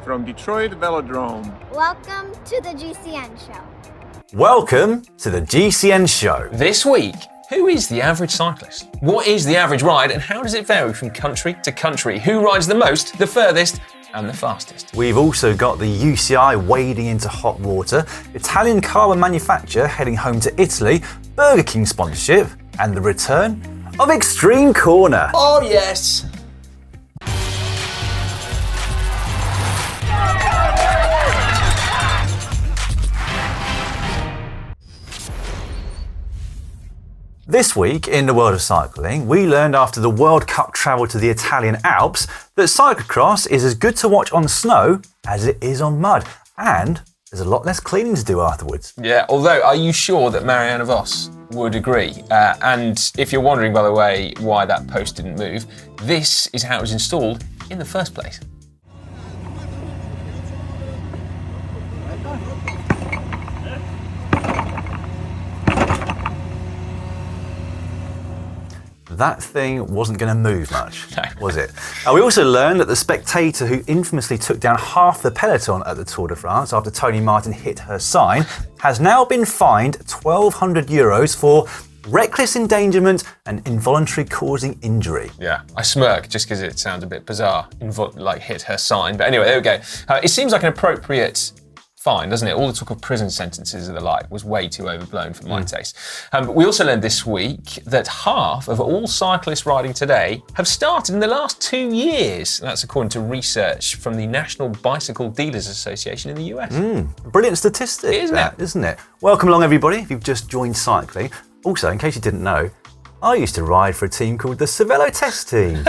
from Detroit Velodrome. Welcome to the GCN Show. Welcome to the GCN Show. This week, who is the average cyclist? What is the average ride and how does it vary from country to country? Who rides the most, the furthest and the fastest? We've also got the UCI wading into hot water, Italian carbon manufacturer heading home to Italy, Burger King sponsorship and the return of Extreme Corner. Oh yes! This week in the world of cycling, we learned after the World Cup travel to the Italian Alps that cyclocross is as good to watch on snow as it is on mud, and there's a lot less cleaning to do afterwards. Yeah, although, are you sure that Marianne Vos would agree? And if you're wondering, by the way, why that post didn't move, this is how it was installed in the first place. That thing wasn't going to move much, No. was it? We also learned that the spectator who infamously took down half the peloton at the Tour de France after Tony Martin hit her sign has now been fined €1,200 for reckless endangerment and involuntary causing injury. Yeah, I smirk just because it sounds a bit bizarre, like hit her sign. But anyway, there we go. It seems like an appropriate fine, doesn't it? All the talk of prison sentences and the like was way too overblown for my taste. But we also learned this week that half of all cyclists riding today have started in the last 2 years. That's according to research from the National Bicycle Dealers Association in the US. Brilliant statistic, isn't it? Welcome along, everybody, if you've just joined cycling. Also, in case you didn't know, I used to ride for a team called the Cervelo Test Team.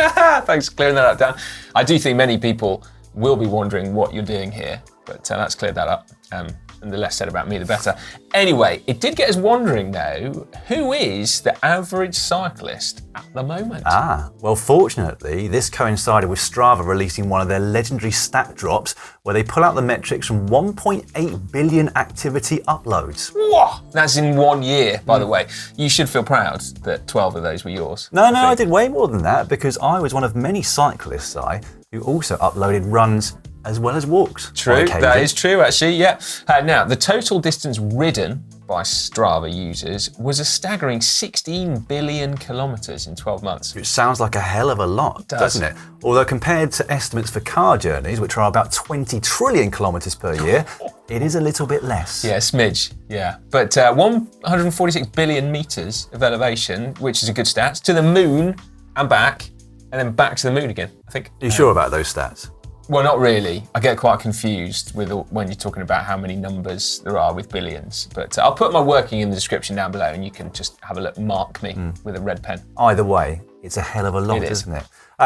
Thanks for clearing that up, Dan. I do think many people will be wondering what you're doing here, but that's cleared that up. And the less said about me, the better. Anyway, it did get us wondering, though, who is the average cyclist at the moment? Well, fortunately, this coincided with Strava releasing one of their legendary stat drops where they pull out the metrics from 1.8 billion activity uploads. Whoa! That's in 1 year, by the way. You should feel proud that 12 of those were yours. No, I did way more than that because I was one of many cyclists, who also uploaded runs as well as walks. True, that is true actually, yeah. Now, the total distance ridden by Strava users was a staggering 16 billion kilometres in 12 months. Which sounds like a hell of a lot, doesn't it? Although compared to estimates for car journeys, which are about 20 trillion kilometres per year, it is a little bit less. Yeah, a smidge, yeah. But 146 billion metres of elevation, which is a good stat, to the moon and back, and then back to the moon again, I think. Are you sure about those stats? Well, not really. I get quite confused when you're talking about how many numbers there are with billions. But I'll put my working in the description down below and you can just have a look, mark me with a red pen. Either way, it's a hell of a lot, isn't it?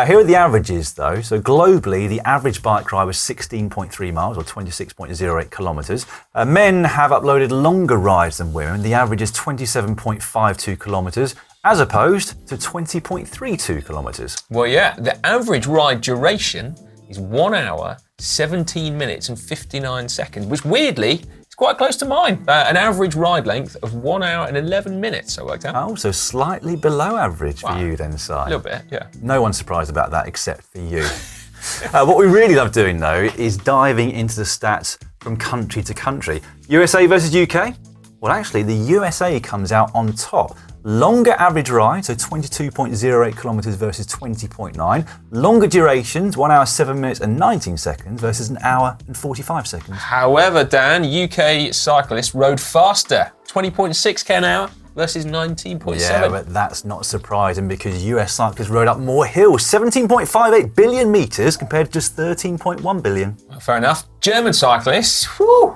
Here are the averages, though. So globally, the average bike ride was 16.3 miles or 26.08 kilometres. Men have uploaded longer rides than women. The average is 27.52 kilometres as opposed to 20.32 kilometres. Well, yeah, the average ride duration is 1 hour, 17 minutes and 59 seconds, which weirdly is quite close to mine. An average ride length of 1 hour and 11 minutes, I worked out. Oh, so slightly below average for you then, Si. A little bit, yeah. No one's surprised about that except for you. What we really love doing, though, is diving into the stats from country to country. USA versus UK? Well, actually, the USA comes out on top. Longer average ride, so 22.08 kilometres versus 20.9. Longer durations, 1 hour, 7 minutes and 19 seconds versus an hour and 45 seconds. However, Dan, UK cyclists rode faster, 20.6k an hour versus 19.7. Yeah, but that's not surprising because US cyclists rode up more hills, 17.58 billion metres compared to just 13.1 billion. Fair enough. German cyclists,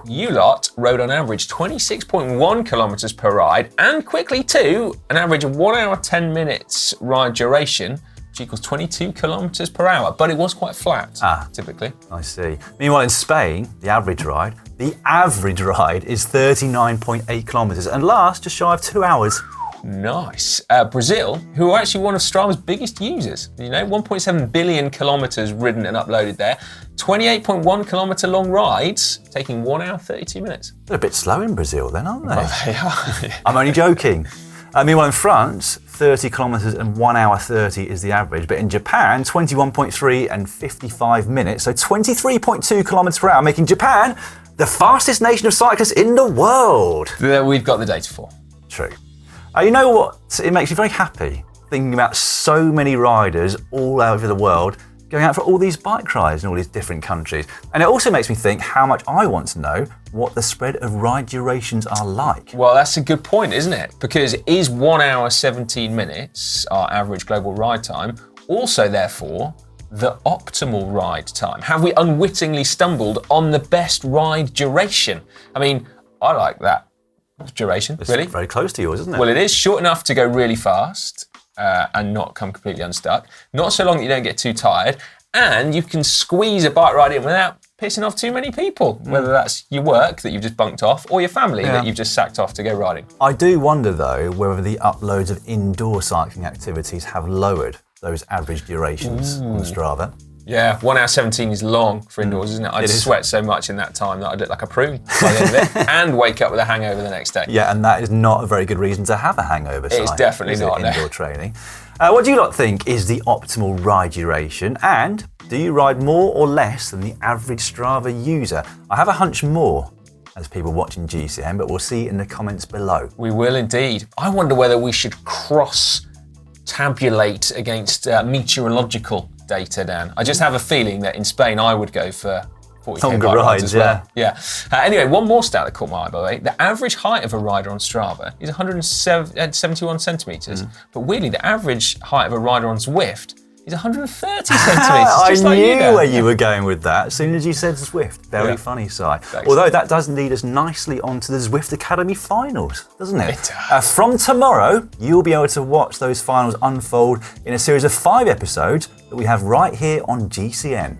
you lot, rode on average 26.1 kilometres per ride and quickly too, an average of 1 hour 10 minutes ride duration, which equals 22 kilometres per hour, but it was quite flat, typically. I see. Meanwhile, in Spain, the average ride is 39.8 kilometres and lasts just shy of 2 hours. Nice. Brazil, who are actually one of Strava's biggest users, 1.7 billion kilometres ridden and uploaded there, 28.1 kilometre long rides, taking 1 hour 32 minutes. They're a bit slow in Brazil then, aren't they? Well, they are. I'm only joking. Meanwhile, in France, 30 kilometers and 1 hour 30 is the average. But in Japan, 21.3 and 55 minutes. So 23.2 kilometers per hour, making Japan the fastest nation of cyclists in the world. That we've got the data for. True. You know what? It makes me very happy thinking about so many riders all over the world going out for all these bike rides in all these different countries. And it also makes me think how much I want to know what the spread of ride durations are like. Well, that's a good point, isn't it? Because is 1 hour 17 minutes, our average global ride time, also therefore the optimal ride time? Have we unwittingly stumbled on the best ride duration? I mean, I like that duration, It's really. very close to yours, isn't it? Well, it is short enough to go really fast and not come completely unstuck. Not so long that you don't get too tired. And you can squeeze a bike ride in without pissing off too many people, whether that's your work that you've just bunked off or your family that you've just sacked off to go riding. I do wonder, though, whether the uploads of indoor cycling activities have lowered those average durations on Strava. Yeah, 1 hour 17 is long for indoors, isn't it? I'd sweat so much in that time that I'd look like a prune by the end of it and wake up with a hangover the next day. Yeah, and that is not a very good reason to have a hangover. It's definitely not, no. Indoor training. What do you lot think is the optimal ride duration? And do you ride more or less than the average Strava user? I have a hunch more as people watching GCN, but we'll see in the comments below. We will indeed. I wonder whether we should cross-tabulate against meteorological data, Dan. I just have a feeling that in Spain I would go for 40k Longer bike rides rides, as well. Yeah. Anyway, one more stat that caught my eye, by the way. The average height of a rider on Strava is 171 centimetres. But weirdly, the average height of a rider on Zwift is 130 centimetres. I knew where you were going with that as soon as you said Zwift. Very funny, Si. Although that does lead us nicely onto the Zwift Academy finals, doesn't it? From tomorrow, you'll be able to watch those finals unfold in a series of 5 episodes that we have right here on GCN.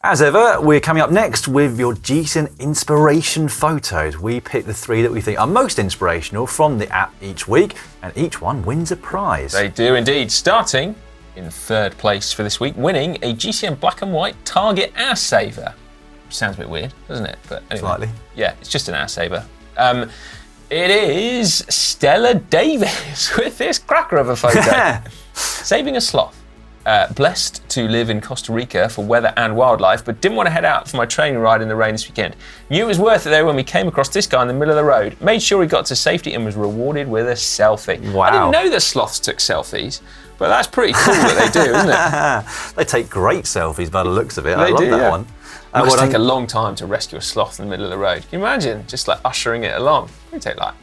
As ever, we're coming up next with your GCN Inspiration photos. We pick the 3 that we think are most inspirational from the app each week, and each one wins a prize. They do indeed. Starting in 3rd place for this week, winning a GCN black and white Target air saver. Sounds a bit weird, doesn't it? But anyway, Slightly. Yeah, it's just an air saver. It is Stella Davis with this cracker of a photo. Saving a sloth. Blessed to live in Costa Rica for weather and wildlife, but didn't want to head out for my training ride in the rain this weekend. Knew it was worth it though when we came across this guy in the middle of the road. Made sure he got to safety and was rewarded with a selfie. Wow. I didn't know that sloths took selfies, but that's pretty cool that they do, isn't it? They take great selfies by the looks of it. I They love do, that yeah. one. It must take a long time to rescue a sloth in the middle of the road. Can you imagine just like ushering it along? It would take like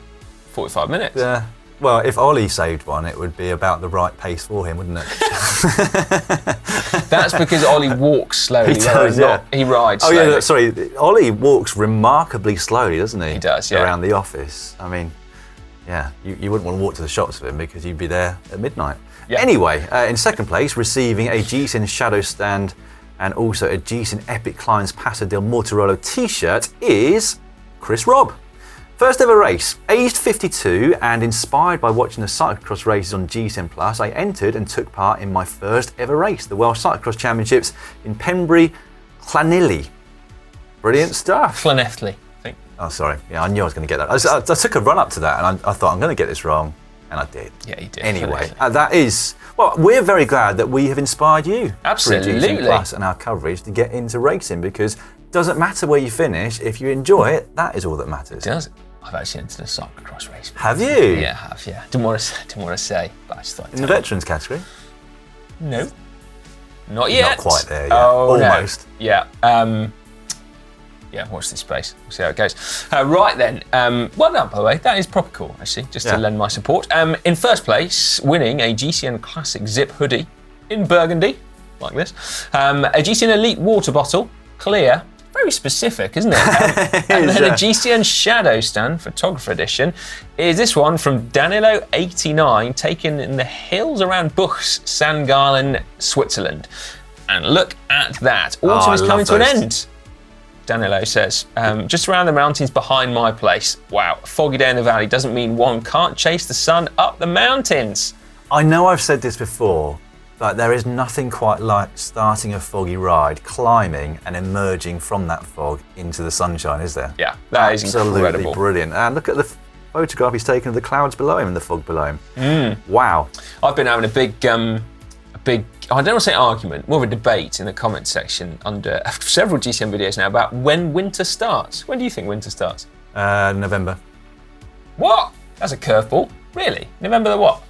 45 minutes. Yeah. Well, if Ollie saved one, it would be about the right pace for him, wouldn't it? That's because Ollie walks slowly. He does, He rides slowly. Oh, yeah, sorry. Ollie walks remarkably slowly, doesn't he? He does, yeah. Around the office. I mean, yeah, you wouldn't want to walk to the shops with him because you'd be there at midnight. Yeah. Anyway, in 2nd place, receiving a GCN Shadow Stand and also a GCN Epic Climbs Paso del Mortirolo t-shirt is Chris Robb. First ever race, aged 52 and inspired by watching the cyclocross races on GCN Plus, I entered and took part in my first ever race, the Welsh Cyclocross Championships in Pembrey, Llanelli. Brilliant stuff. Llanelli, I think. Oh, sorry. Yeah, I knew I was going to get that. I took a run up to that and I thought I'm going to get this wrong, and I did. Yeah, you did. Anyway, that is, well, we're very glad that we have inspired you Absolutely. through GCN Plus and our coverage to get into racing, because it doesn't matter where you finish, if you enjoy it, that is all that matters. Does it? I've actually entered a cyclocross race. Have you? Yeah, I have, yeah. Didn't want to say, but I just thought I'd In the tell you. veterans category? No. Not yet. Not quite there yet. Oh, Almost. No. Yeah. Yeah, watch this space. We'll see how it goes. Right then. Well done, by the way. That is proper cool, actually, just to lend my support. In 1st place, winning a GCN Classic Zip hoodie in burgundy, like this. A GCN Elite water bottle, clear. Very specific, isn't it? And then a GCN Shadow Stand Photographer Edition is this one from Danilo89, taken in the hills around Buchs, St. Gallen, Switzerland. And look at that. Autumn is coming to an end, Danilo says. Just around the mountains behind my place. Wow, a foggy day in the valley doesn't mean one can't chase the sun up the mountains. I know I've said this before, but there is nothing quite like starting a foggy ride, climbing and emerging from that fog into the sunshine, is there? Yeah, that is Absolutely incredible. Brilliant. And look at the photograph he's taken of the clouds below him and the fog below him. Wow. I've been having a big, I don't want to say argument, more of a debate in the comment section under several GCN videos now about when winter starts. When do you think winter starts? November. What? That's a curveball. Really? November the what?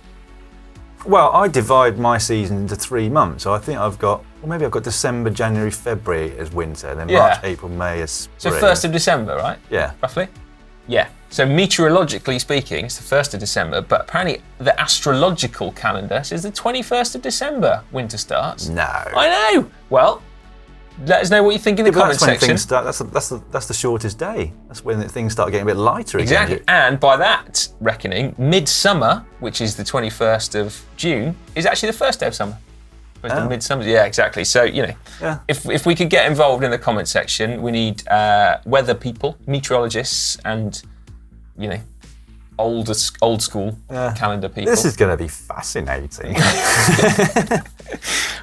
Well, I divide my season into 3 months, so I think I've got December, January, February as winter, then March, April, May as spring. So 1st of December, right? Yeah. Roughly? Yeah. So meteorologically speaking, it's the 1st of December, but apparently the astrological calendar says the 21st of December winter starts. No. I know! Well, let us know what you think in the comment section. Things start, that's the shortest day. That's when things start getting a bit lighter again. Exactly. And by that reckoning, midsummer, which is the 21st of June, is actually the first day of summer. The midsummer. Yeah, exactly. So, if we could get involved in the comment section, we need weather people, meteorologists, and, old school calendar people. This is going to be fascinating.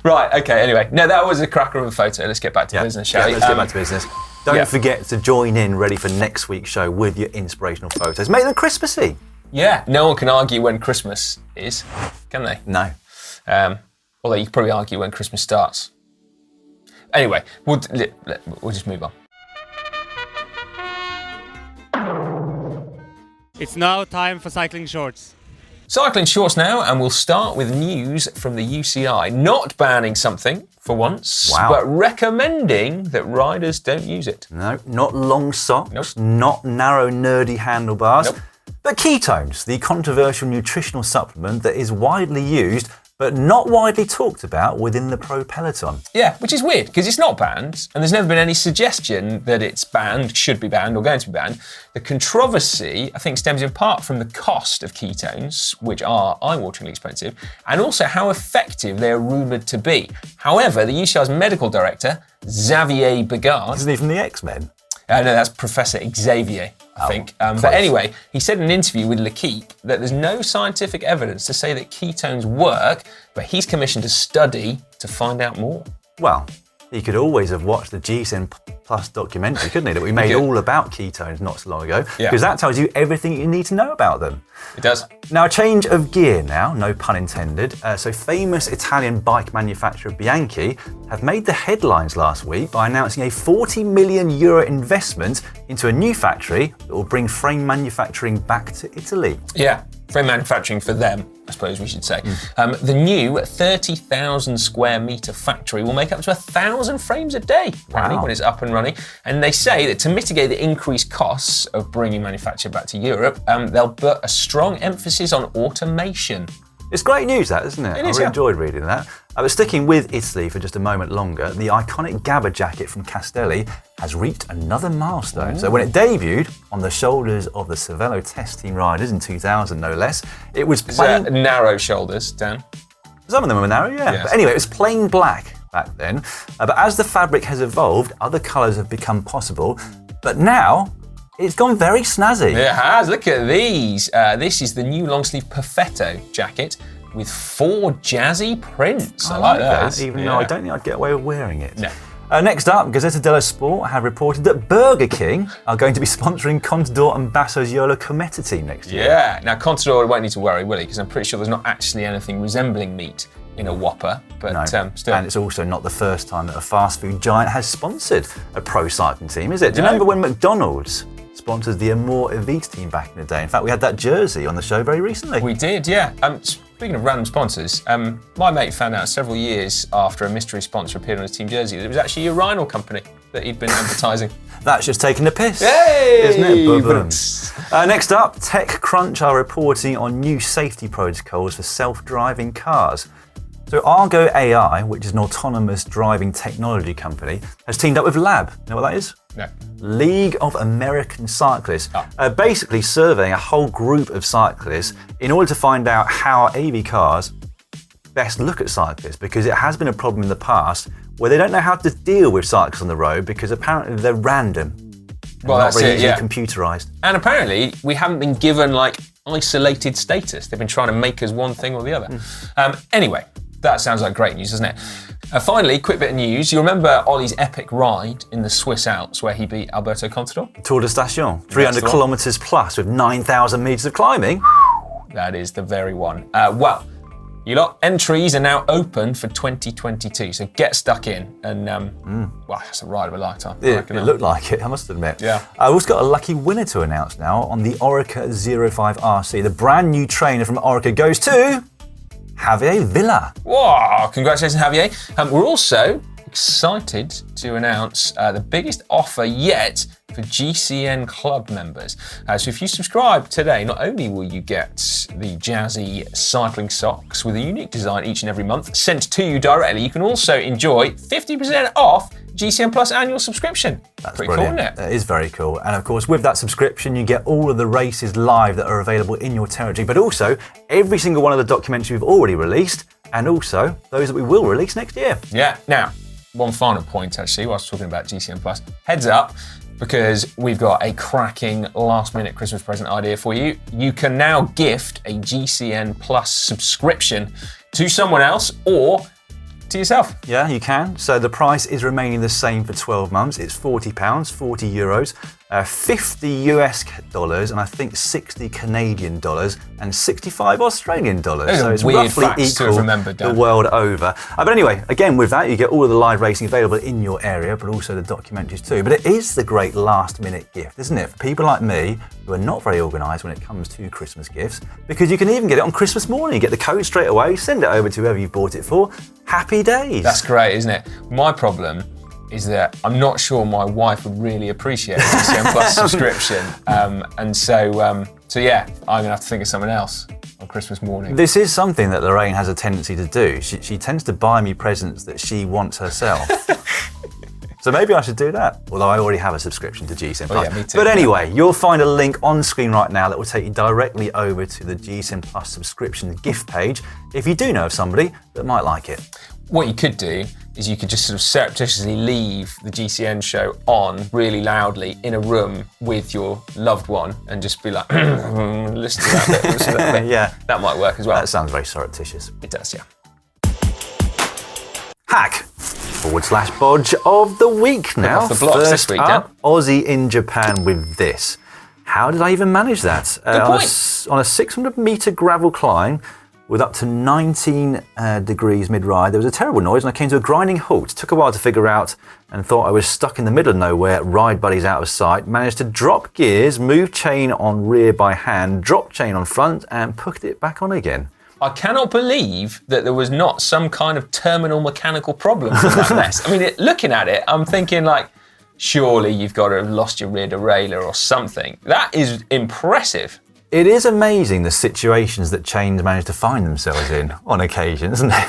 Right, okay, anyway. No, that was a cracker of a photo. Let's get back to business, shall we? Let's get back to business. Don't forget to join in ready for next week's show with your inspirational photos. Make them Christmassy. Yeah, no one can argue when Christmas is, can they? No. Although you could probably argue when Christmas starts. Anyway, we'll just move on. It's now time for cycling shorts. Cycling shorts now, and we'll start with news from the UCI. Not banning something for once, but recommending that riders don't use it. No, not long socks, not narrow, nerdy handlebars, but ketones, the controversial nutritional supplement that is widely used but not widely talked about within the pro peloton. Yeah, which is weird, because it's not banned, and there's never been any suggestion that it's banned, should be banned, or going to be banned. The controversy, I think, stems in part from the cost of ketones, which are eye-wateringly expensive, and also how effective they are rumoured to be. However, the UCI's medical director, Xavier Begard... Isn't he from the X-Men? No, that's Professor Xavier, I think. But anyway, he said in an interview with L'Equipe that there's no scientific evidence to say that ketones work, but he's commissioned a study to find out more. Well, he could always have watched the GCN Plus documentary, couldn't he, that we made all about ketones not so long ago, because that tells you everything you need to know about them. It does. Now, a change of gear now, no pun intended. So famous Italian bike manufacturer Bianchi have made the headlines last week by announcing a €40 million investment into a new factory that will bring frame manufacturing back to Italy. Yeah, frame manufacturing for them, I suppose we should say. The new 30,000 square metre factory will make up to 1,000 frames a day, apparently, when it's up and running. And they say that to mitigate the increased costs of bringing manufacture back to Europe, they'll put a strong emphasis on automation. It's great news, that, isn't it? I really enjoyed reading that. But sticking with Italy for just a moment longer, the iconic Gabba jacket from Castelli has reached another milestone. So when it debuted on the shoulders of the Cervelo test team riders in 2000, no less, it was plain... narrow shoulders, Dan. Some of them were narrow, yeah. Yes. But anyway, it was plain black back then. But as the fabric has evolved, other colours have become possible. But now, it's gone very snazzy. It has. Look at these. This is the new long sleeve Perfetto jacket with 4 jazzy prints. I like that. Even though I don't think I'd get away with wearing it. No. Next up, Gazzetta dello Sport have reported that Burger King are going to be sponsoring Contador and Basso's Yolo Cometa team next year. Yeah. Now, Contador won't need to worry, will he? Because I'm pretty sure there's not actually anything resembling meat in a Whopper, but still. And it's also not the first time that a fast food giant has sponsored a pro cycling team, is it? Do you remember when McDonald's sponsored the Amor Evite team back in the day? In fact, we had that jersey on the show very recently. We did, yeah. Speaking of random sponsors, my mate found out several years after a mystery sponsor appeared on his team jersey that it was actually a urinal company that he'd been advertising. That's just taking the piss, hey! Isn't it? Boom. Next up, TechCrunch are reporting on new safety protocols for self-driving cars. So Argo AI, which is an autonomous driving technology company, has teamed up with Lab. You know what that is? No. League of American Cyclists, basically surveying a whole group of cyclists in order to find out how AV cars best look at cyclists, because it has been a problem in the past where they don't know how to deal with cyclists on the road because apparently they're random. Well, not that's very easily yeah. computerized. And apparently we haven't been given isolated status. They've been trying to make us one thing or the other. Anyway, that sounds like great news, doesn't it? Finally, quick bit of news. You remember Ollie's epic ride in the Swiss Alps where he beat Alberto Contador? Tour de Station, 300 kilometres plus with 9,000 metres of climbing. That is the very one. Well, you lot, entries are now open for 2022, so get stuck in. And, well, that's a ride of a lifetime. It looked like it, I must admit. Yeah. I've also got a lucky winner to announce now on the Orica 05 RC. The brand new trainer from Orica goes to Javier Villa. Whoa, congratulations, Javier. We're also excited to announce the biggest offer yet for GCN Club members. So if you subscribe today, not only will you get the jazzy cycling socks with a unique design each and every month sent to you directly, you can also enjoy 50% off GCN Plus annual subscription. That's pretty brilliant. cool, isn't it? That is very cool. And of course, with that subscription, you get all of the races live that are available in your territory, but also every single one of the documentaries we've already released, and also those that we will release next year. Yeah. Now, one final point actually, whilst talking about GCN Plus. Heads up, because we've got a cracking last-minute Christmas present idea for you. You can now gift a GCN Plus subscription to someone else or to yourself. Yeah, you can. So the price is remaining the same for 12 months. It's £40, 40 euros, 50 US dollars, and I think 60 Canadian dollars, and 65 Australian dollars. Those so are it's weird roughly facts to have equal remembered, the Dan. world over. But anyway, again, with that, you get all of the live racing available in your area, but also the documentaries too. But it is the great last-minute gift, isn't it? For people like me who are not very organised when it comes to Christmas gifts, because you can even get it on Christmas morning. You get the code straight away, send it over to whoever you bought it for. Happy days. That's great, isn't it? My problem is that I'm not sure my wife would really appreciate a GCN Plus subscription. So yeah, I'm gonna have to think of something else on Christmas morning. This is something that Lorraine has a tendency to do. She tends to buy me presents that she wants herself. So maybe I should do that, although I already have a subscription to GCN Plus. Yeah, me too. But anyway, you'll find a link on screen right now that will take you directly over to the GCN Plus subscription gift page if you do know of somebody that might like it. What you could do is you could just sort of surreptitiously leave the GCN show on really loudly in a room with your loved one and just be like, listen to that bit, listen to that bit. Yeah. That might work as well. That sounds very surreptitious. It does, yeah. Hack / Bodge of the week now. off the blocks First this week, up, Aussie in Japan with this. How did I even manage that? On a 600 metre gravel climb with up to 19 degrees mid-ride, there was a terrible noise and I came to a grinding halt. Took a while to figure out and thought I was stuck in the middle of nowhere, ride buddies out of sight, managed to drop gears, move chain on rear by hand, drop chain on front and put it back on again. I cannot believe that there was not some kind of terminal mechanical problem with that mess. I mean, looking at it, I'm thinking like, surely you've got to have lost your rear derailleur or something. That is impressive. It is amazing the situations that chains manage to find themselves in on occasion, isn't it?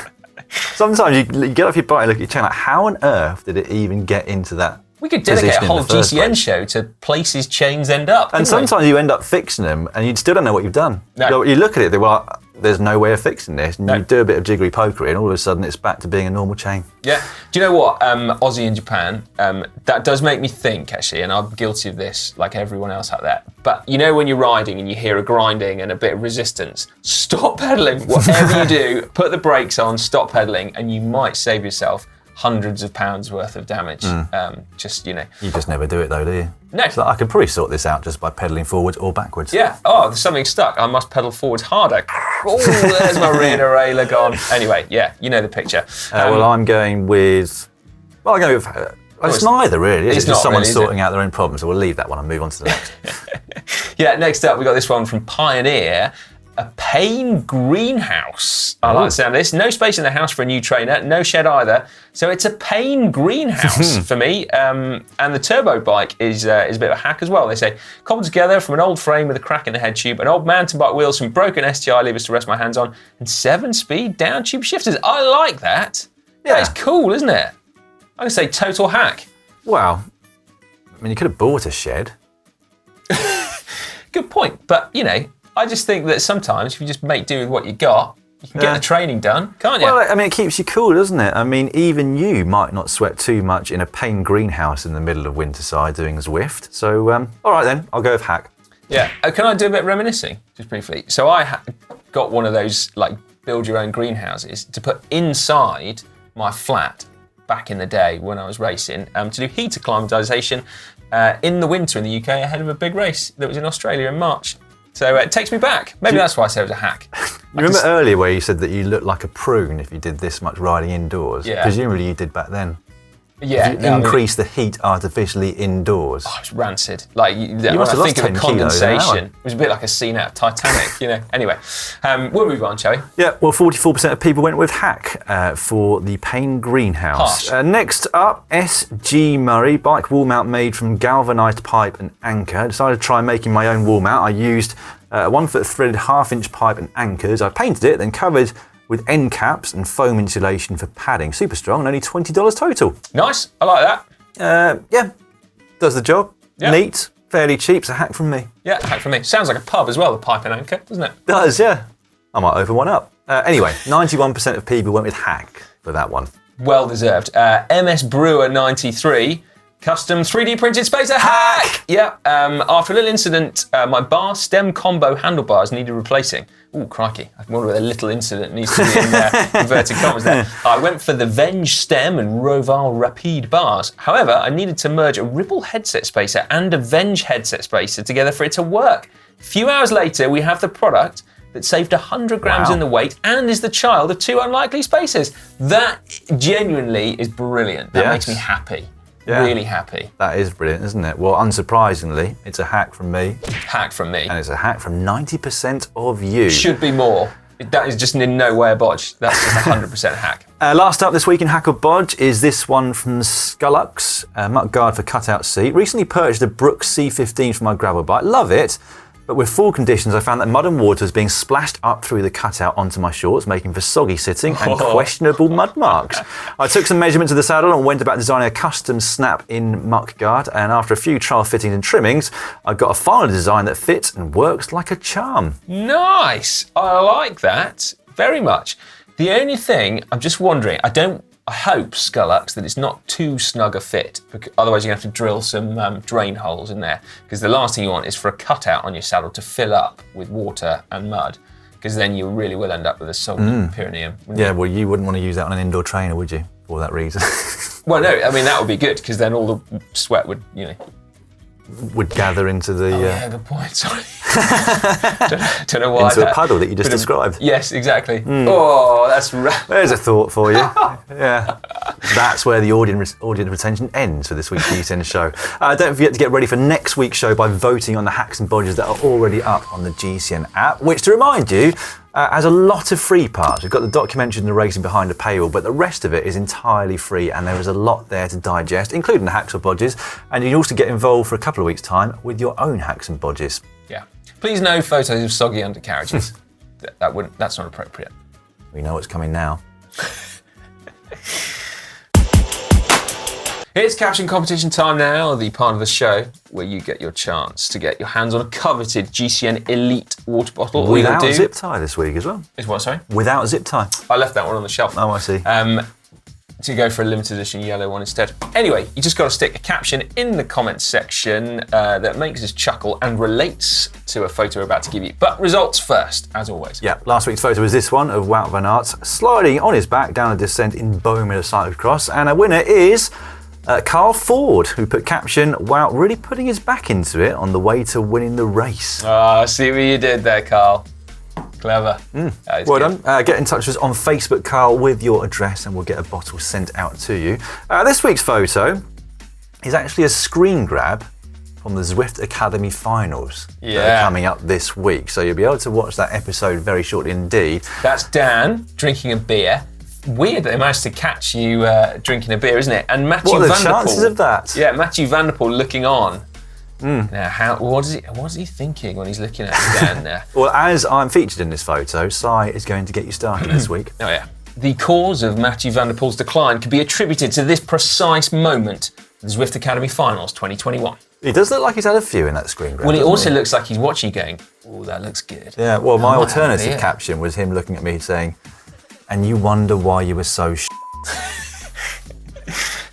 Sometimes you get off your bike and look at your chain like, how on earth did it even get into that? We could dedicate a position in whole the first GCN place? show to places chains end up. And couldn't we? sometimes you end up fixing them and you still don't know what you've done. No. You look at it, well, there's no way of fixing this. And No. you do a bit of jiggery pokery and all of a sudden it's back to being a normal chain. Yeah. Do you know what? Aussie in Japan, that does make me think, actually, and I'm guilty of this like everyone else out there. But you know when you're riding and you hear a grinding and a bit of resistance, stop pedaling. Whatever you do, put the brakes on, stop pedaling, and you might save yourself hundreds of pounds worth of damage. You just never do it though, do you? No. So I could probably sort this out just by pedalling forwards or backwards. Yeah. Oh, there's something stuck. I must pedal forwards harder. Oh, there's my rear derailleur gone. Anyway, yeah, you know the picture. Well, I'm going with... Well, I'm going with... it's neither really. It's not just someone really, is sorting out their own problems. So we'll leave that one and move on to the next. Yeah, next up we got this one from Pioneer. A pane greenhouse. I like the sound of this. No space in the house for a new trainer, no shed either. So it's a pane greenhouse for me. And the turbo bike is a bit of a hack as well. They say, cobbled together from an old frame with a crack in the head tube, an old mountain bike wheels, some broken STI levers to rest my hands on, and 7-speed down tube shifters. I like that. Yeah. That is cool, isn't it? I'm going to say total hack. Well, I mean, you could have bought a shed. Good point. But, you know, I just think that sometimes if you just make do with what you got, you can get the training done, can't you? Well, I mean, it keeps you cool, doesn't it? I mean, even you might not sweat too much in a pane greenhouse in the middle of Winterside doing Zwift. So, all right then, I'll go with hack. Yeah. Can I do a bit of reminiscing, just briefly? So I got one of those, like, build your own greenhouses to put inside my flat back in the day when I was racing to do heater acclimatisation in the winter in the UK ahead of a big race that was in Australia in March. So it takes me back. Maybe that's why I said it was a hack. You remember earlier where you said that you looked like a prune if you did this much riding indoors? Yeah. Presumably you did back then. Yeah. You increase the heat artificially indoors. Oh, it was rancid. Like, when must I have think lost of 10 kilos condensation, an hour. it was a bit like a scene out of Titanic, you know. Anyway, we'll move on, shall we? Yeah, well, 44% of people went with hack for the Payne greenhouse. Harsh. Next up, S.G. Murray, bike wall mount made from galvanised pipe and anchor. I decided to try making my own wall mount. I used 1 foot threaded 1/2 inch pipe and anchors. I painted it, then covered with end caps and foam insulation for padding. Super strong and only $20 total. Nice. I like that. Yeah, does the job. Yeah. Neat, fairly cheap. It's a hack from me. Yeah, hack from me. Sounds like a pub as well, the pipe and anchor, doesn't it? Does, yeah. I might open one up. Anyway, 91% of people went with hack for that one. Well deserved. MS Brewer 93. Custom 3D printed spacer hack! Yeah, after a little incident, my bar stem combo handlebars needed replacing. Ooh, crikey. I wonder whether a little incident needs to be in inverted commas there. I went for the Venge stem and Roval Rapide bars. However, I needed to merge a Ripple headset spacer and a Venge headset spacer together for it to work. A few hours later, we have the product that saved 100 grams in the weight and is the child of 2 unlikely spacers. That genuinely is brilliant. That makes me happy. Yeah. Really happy. That is brilliant, isn't it? Well, unsurprisingly, it's a hack from me. Hack from me. And it's a hack from 90% of you. Should be more. That is just in no way a bodge. That's just 100% hack. Last up this week in Hack or Bodge is this one from Skullux, muck guard for cutout seat. Recently purchased a Brooks C15 for my gravel bike. Love it. But with full conditions, I found that mud and water was being splashed up through the cutout onto my shorts, making for soggy sitting and questionable mud marks. I took some measurements of the saddle and went about designing a custom snap-in muck guard, and after a few trial fittings and trimmings, I got a final design that fits and works like a charm. Nice. I like that very much. The only thing, I'm just wondering, I hope, Skullux, that it's not too snug a fit, because otherwise you're going to have to drill some drain holes in there, because the last thing you want is for a cutout on your saddle to fill up with water and mud, because then you really will end up with a soggy perineum. Yeah, well, you wouldn't want to use that on an indoor trainer, would you, for that reason? Well, no, I mean, that would be good, because then all the sweat would, would gather into the... yeah, good point, sorry. don't know why. Into a puddle that you just described. Yes, exactly. Oh, that's right. There's a thought for you. Yeah. That's where the audience retention ends for this week's GCN show. Don't forget to get ready for next week's show by voting on the hacks and bodges that are already up on the GCN app, which, to remind you, has a lot of free parts. We've got the documentary and the racing behind the paywall, but the rest of it is entirely free, and there is a lot there to digest, including the hacks or bodges, and you can also get involved for a couple of weeks' time with your own hacks and bodges. Yeah. Please no photos of soggy undercarriages. That's not appropriate. We know what's coming now. It's Caption Competition time now, the part of the show where you get your chance to get your hands on a coveted GCN Elite water bottle. All Without you do zip tie this week as well. is what, sorry? Without zip tie. I left that one on the shelf. Oh, I see. To go for a limited edition yellow one instead. Anyway, you just got to stick a caption in the comments section that makes us chuckle and relates to a photo we're about to give you. But results first, as always. Yeah, last week's photo was this one of Wout van Aert sliding on his back down a descent in Bowman cyclocross, and our winner is Carl Ford, who put caption, Wout really putting his back into it on the way to winning the race. Ah, see what you did there, Carl. Clever. Well done. Get in touch with us on Facebook, Carl, with your address, and we'll get a bottle sent out to you. This week's photo is actually a screen grab from the Zwift Academy finals that are coming up this week. So you'll be able to watch that episode very shortly indeed. That's Dan drinking a beer. Weird that they managed to catch you drinking a beer, isn't it? And Matthew What are the Van Der Poel, chances of that? Yeah, Matthew Van Der Poel looking on. Now, what is he thinking when he's looking at you down there? Well, as I'm featured in this photo, Sai is going to get you started this week. Oh yeah. The cause of Matthew Van Der Poel's decline could be attributed to this precise moment, the Zwift Academy Finals 2021. He does look like he's had a few in that screen grab. Well, he doesn't also he? looks like he's watching you going, oh, that looks good. Yeah, well, my I might have a alternative beer. caption was him looking at me saying, and you wonder why you were so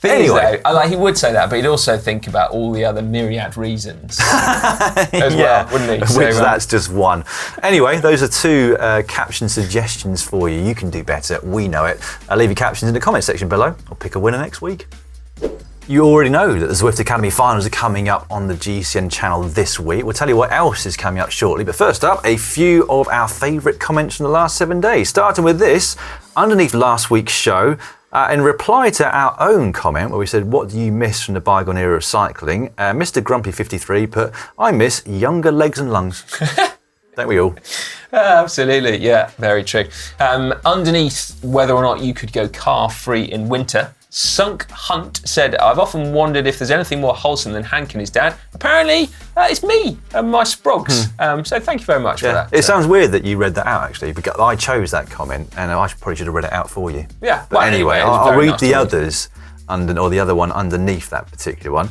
Anyway. He would say that, but he'd also think about all the other myriad reasons as well, wouldn't he? Which that's just one. Anyway, those are 2 caption suggestions for you. You can do better. We know it. Leave your captions in the comment section below. I'll pick a winner next week. You already know that the Zwift Academy finals are coming up on the GCN channel this week. We'll tell you what else is coming up shortly. But first up, a few of our favourite comments from the last 7 days. Starting with this, underneath last week's show, in reply to our own comment where we said, what do you miss from the bygone era of cycling? Mr. Grumpy53 put, I miss younger legs and lungs. Don't we all? Absolutely, yeah, very true. Underneath whether or not you could go car-free in winter, Sunk Hunt said, I've often wondered if there's anything more wholesome than Hank and his dad. Apparently, it's me and my sprogs. So thank you very much for that. It sounds weird that you read that out, actually, because I chose that comment and I probably should have read it out for you. Yeah. But anyway, I'll read the others. Or the other one underneath that particular one.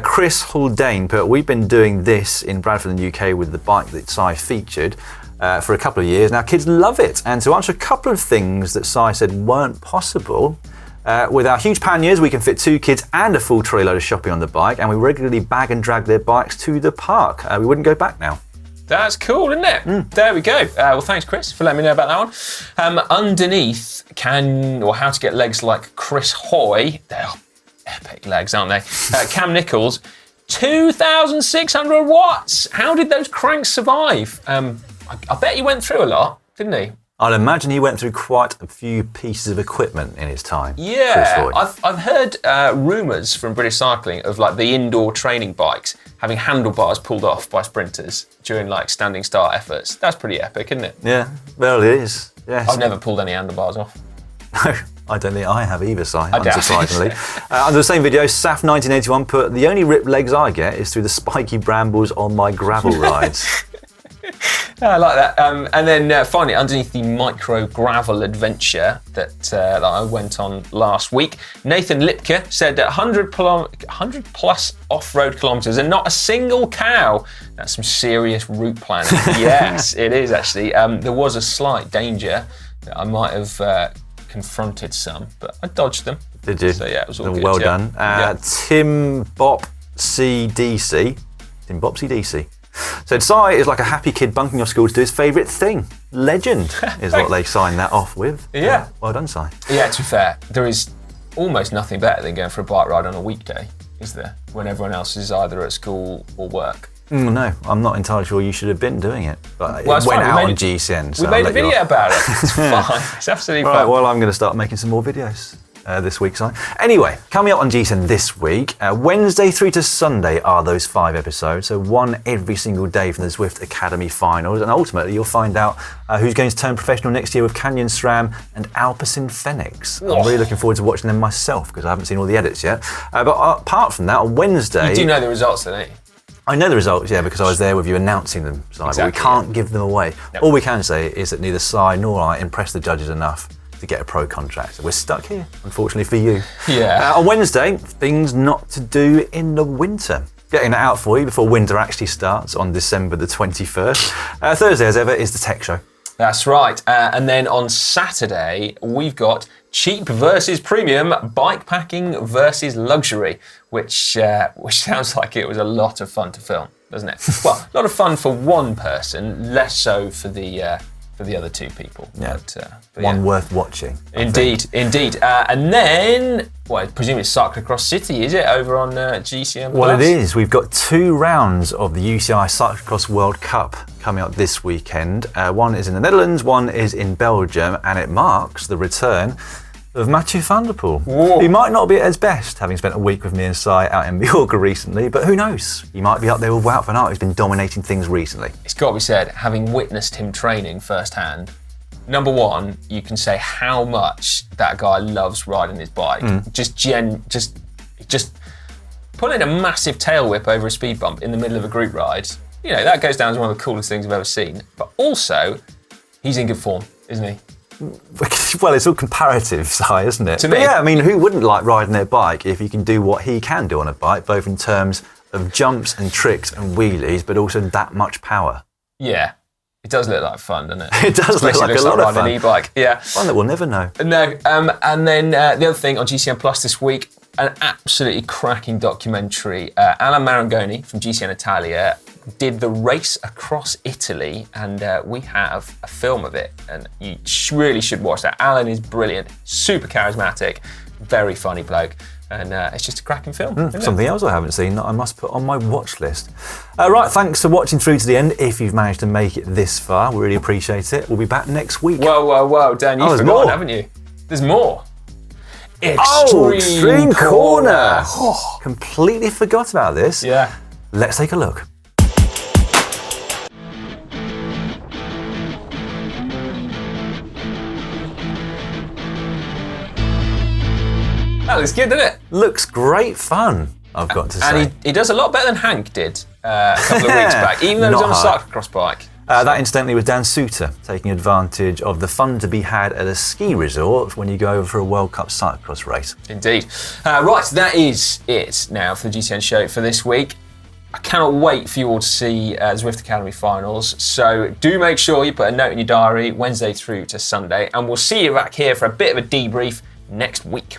Chris Haldane put, we've been doing this in Bradford in the UK with the bike that Si featured for a couple of years. Now, kids love it. And to answer a couple of things that Si said weren't possible, with our huge panniers, we can fit 2 kids and a full trolley load of shopping on the bike, and we regularly bag and drag their bikes to the park. We wouldn't go back now. That's cool, isn't it? There we go. Well, thanks, Chris, for letting me know about that one. Underneath, how to get legs like Chris Hoy. They are epic legs, aren't they? Cam Nichols, 2,600 watts. How did those cranks survive? I bet he went through a lot, didn't he? I'd imagine he went through quite a few pieces of equipment in his time. Yeah, I've heard rumours from British Cycling of like the indoor training bikes having handlebars pulled off by sprinters during like standing start efforts. That's pretty epic, isn't it? Yeah, well it is. Yes. I've never pulled any handlebars off. No, I don't think I have either, Si, unsurprisingly. Under the same video, Saf1981 put, the only ripped legs I get is through the spiky brambles on my gravel rides. I like that. And then finally, underneath the micro gravel adventure that I went on last week, Nathan Lipke said 100 plus off-road kilometres and not a single cow. That's some serious route planning. Yes, it is actually. There was a slight danger that I might have confronted some, but I dodged them. Did you? So yeah, it was all good. Well done. Tim Bop CDC. Tim Bop CDC. So Si is like a happy kid bunking off school to do his favourite thing. Legend is what they signed that off with. Yeah. Well done, Si. Yeah, to be fair, there is almost nothing better than going for a bike ride on a weekday, is there? When everyone else is either at school or work. No, I'm not entirely sure you should have been doing it. But it went out on GCN. So we made a video about it. It's fine. It's absolutely fine. Right, well, I'm going to start making some more videos. This week, Si. Anyway, coming up on GCN this week, Wednesday through to Sunday are those 5 episodes, so one every single day from the Zwift Academy finals, and ultimately you'll find out who's going to turn professional next year with Canyon SRAM and Alpecin Fenix. I'm really looking forward to watching them myself because I haven't seen all the edits yet. But apart from that, on Wednesday... You do know the results, don't you? I know the results, yeah, because I was there with you announcing them, Si, but we can't give them away. Nope. All we can say is that neither Si nor I impressed the judges enough to get a pro contract. So we're stuck here, unfortunately for you. Yeah. On Wednesday, things not to do in the winter. Getting that out for you before winter actually starts on December the 21st. Thursday, as ever, is the tech show. That's right. And then on Saturday, we've got cheap versus premium, bikepacking versus luxury, which sounds like it was a lot of fun to film, doesn't it? Well, a lot of fun for one person, less so for the other 2 people. Yeah. But one worth watching. Indeed. And then, well, I presume it's Cyclocross City, is it, over on GCN+? Well, it is. We've got 2 rounds of the UCI Cyclocross World Cup coming up this weekend. One is in the Netherlands, one is in Belgium, and it marks the return of Mathieu van der Poel. Whoa. He might not be at his best, having spent a week with me and Si out in Mallorca recently, but who knows? He might be up there with Wout van Aert, who's been dominating things recently. It's got to be said, having witnessed him training firsthand, number one, you can say how much that guy loves riding his bike. Just pulling a massive tail whip over a speed bump in the middle of a group ride. You know, that goes down as one of the coolest things I've ever seen. But also, he's in good form, isn't he? Well, it's all comparative, Si, isn't it? To me. But yeah, I mean, who wouldn't like riding their bike if you can do what he can do on a bike, both in terms of jumps and tricks and wheelies, but also that much power? Yeah. It does look like fun, doesn't it? It does look like a lot of fun. Riding an e-bike, yeah. Fun that we'll never know. No, and then the other thing on GCN Plus this week, an absolutely cracking documentary. Alan Marangoni from GCN Italia did the race across Italy, and we have a film of it, and you really should watch that. Alan is brilliant, super charismatic, very funny bloke, and it's just a cracking film. Something else I haven't seen that I must put on my watch list. Right, thanks for watching through to the end. If you've managed to make it this far, we really appreciate it. We'll be back next week. Whoa, Dan, you've forgotten, more. haven't you? There's more. Extreme Corner. Oh, completely forgot about this. Yeah. Let's take a look. That looks good, doesn't it? Looks great fun, I've got to say. And he does a lot better than Hank did a couple of weeks back, even though he was on a cyclocross bike. That incidentally was Dan Suter taking advantage of the fun to be had at a ski resort when you go over for a World Cup cyclocross race. Indeed. Right, that is it now for the GCN show for this week. I cannot wait for you all to see the Zwift Academy finals. So do make sure you put a note in your diary Wednesday through to Sunday, and we'll see you back here for a bit of a debrief next week.